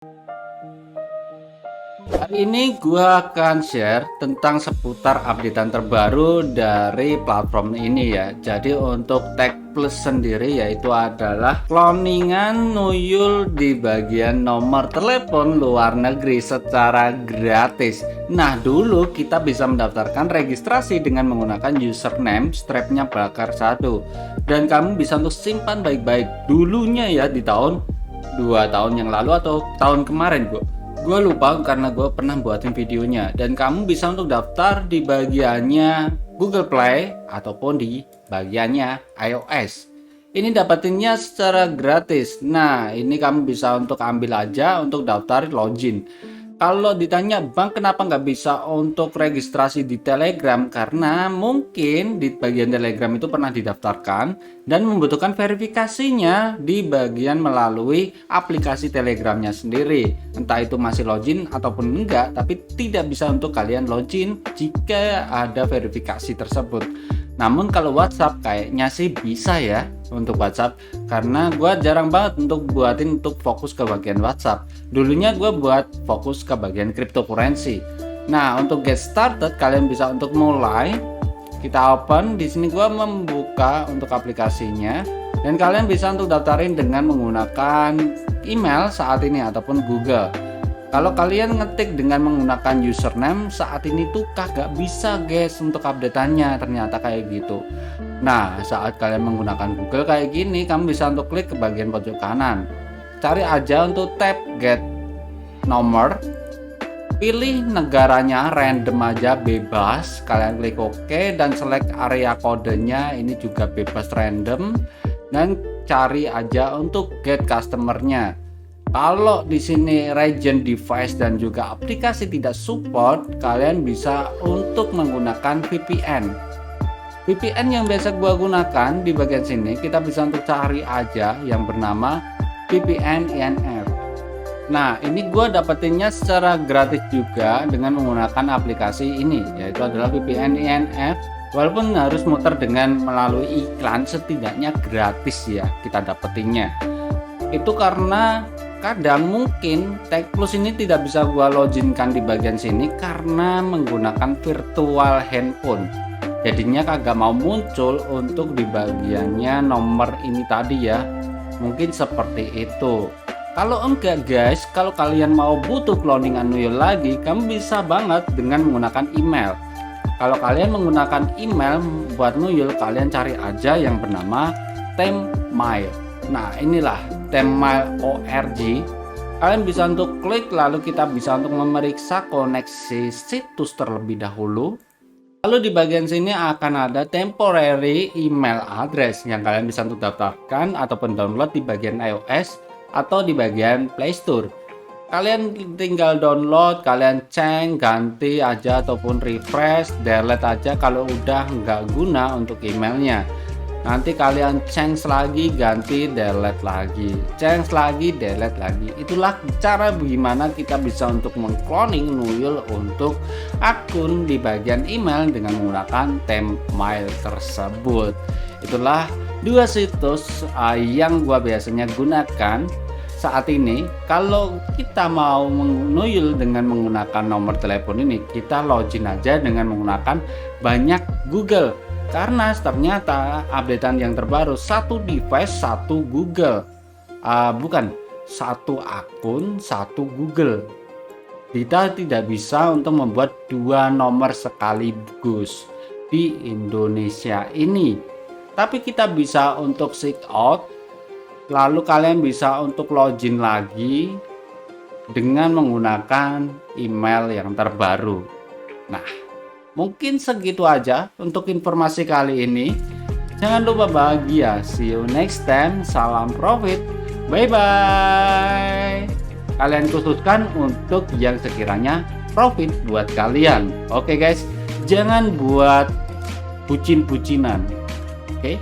Hari ini gua akan share tentang seputar updatean terbaru dari platform ini ya. Jadi untuk Tech Plus sendiri yaitu adalah cloningan nuyul di bagian nomor telepon luar negeri secara gratis. Nah, dulu kita bisa mendaftarkan registrasi dengan menggunakan username strapnya bakar 1 dan kamu bisa untuk simpan baik-baik dulunya ya di tahun 2 tahun yang lalu atau tahun kemarin, Bu. Gue lupa karena gue pernah buatin videonya, dan kamu bisa untuk daftar di bagiannya Google Play ataupun di bagiannya iOS. Ini dapatinnya secara gratis. Nah, ini kamu bisa untuk ambil aja untuk daftar login. Kalau ditanya bang kenapa nggak bisa untuk registrasi di Telegram, karena mungkin di bagian Telegram itu pernah didaftarkan dan membutuhkan verifikasinya di bagian melalui aplikasi Telegramnya sendiri. Entah itu masih login ataupun enggak, tapi tidak bisa untuk kalian login jika ada verifikasi tersebut. Namun kalau WhatsApp kayaknya sih bisa ya untuk WhatsApp, karena gue jarang banget untuk buatin untuk fokus ke bagian WhatsApp. Dulunya gue buat fokus ke bagian cryptocurrency. Nah, untuk get started kalian bisa untuk mulai. Kita open di sini, gue membuka untuk aplikasinya dan kalian bisa untuk daftarin dengan menggunakan email saat ini ataupun Google. Kalau kalian ngetik dengan menggunakan username saat ini tuh kagak bisa guys untuk updateannya, ternyata kayak gitu. Nah, saat kalian menggunakan Google kayak gini, kamu bisa untuk klik ke bagian pojok kanan, cari aja untuk tab get nomor, pilih negaranya random aja, bebas, kalian klik OK dan select area kodenya, ini juga bebas random, dan cari aja untuk get customernya. Kalau di sini region, device dan juga aplikasi tidak support, kalian bisa untuk menggunakan VPN. VPN yang biasa gua gunakan di bagian sini, kita bisa untuk cari aja yang bernama VPN INF. Nah, ini gua dapetinnya secara gratis juga dengan menggunakan aplikasi ini, yaitu adalah VPN INF. Walaupun harus muter dengan melalui iklan, setidaknya gratis ya kita dapetinnya. Itu karena kadang mungkin Tech Plus ini tidak bisa gua loginkan di bagian sini karena menggunakan virtual handphone. Jadinya kagak mau muncul untuk di bagiannya nomor ini tadi ya. Mungkin seperti itu. Kalau enggak guys, kalau kalian mau butuh cloningan nuyul lagi, kamu bisa banget dengan menggunakan email. Kalau kalian menggunakan email buat nuyul, kalian cari aja yang bernama Tempmail. Nah, inilah Tempmail.org. Kalian bisa untuk klik, lalu kita bisa untuk memeriksa koneksi situs terlebih dahulu. Lalu di bagian sini akan ada temporary email address yang kalian bisa untuk daftarkan ataupun download di bagian iOS atau di bagian Play Store. Kalian tinggal download, kalian ceng, ganti aja ataupun refresh, delete aja kalau udah nggak guna untuk emailnya. Nanti kalian change lagi, ganti, delete lagi, change lagi, delete lagi. Itulah cara bagaimana kita bisa untuk mengcloning nuyul untuk akun di bagian email dengan menggunakan Tempmail tersebut. Itulah dua situs yang gua biasanya gunakan saat ini. Kalau kita mau menuyul dengan menggunakan nomor telepon ini, kita login aja dengan menggunakan banyak Google. Karena ternyata updatean yang terbaru, satu device satu Google, bukan satu akun satu Google. Kita tidak bisa untuk membuat dua nomor sekaligus di Indonesia ini. Tapi kita bisa untuk sign out, lalu kalian bisa untuk login lagi dengan menggunakan email yang terbaru. Nah, mungkin segitu aja untuk informasi kali ini. Jangan lupa bahagia. See you next time. Salam profit. Bye bye. Kalian khususkan untuk yang sekiranya profit buat kalian. Oke guys, jangan buat bucin-bucinan. Oke.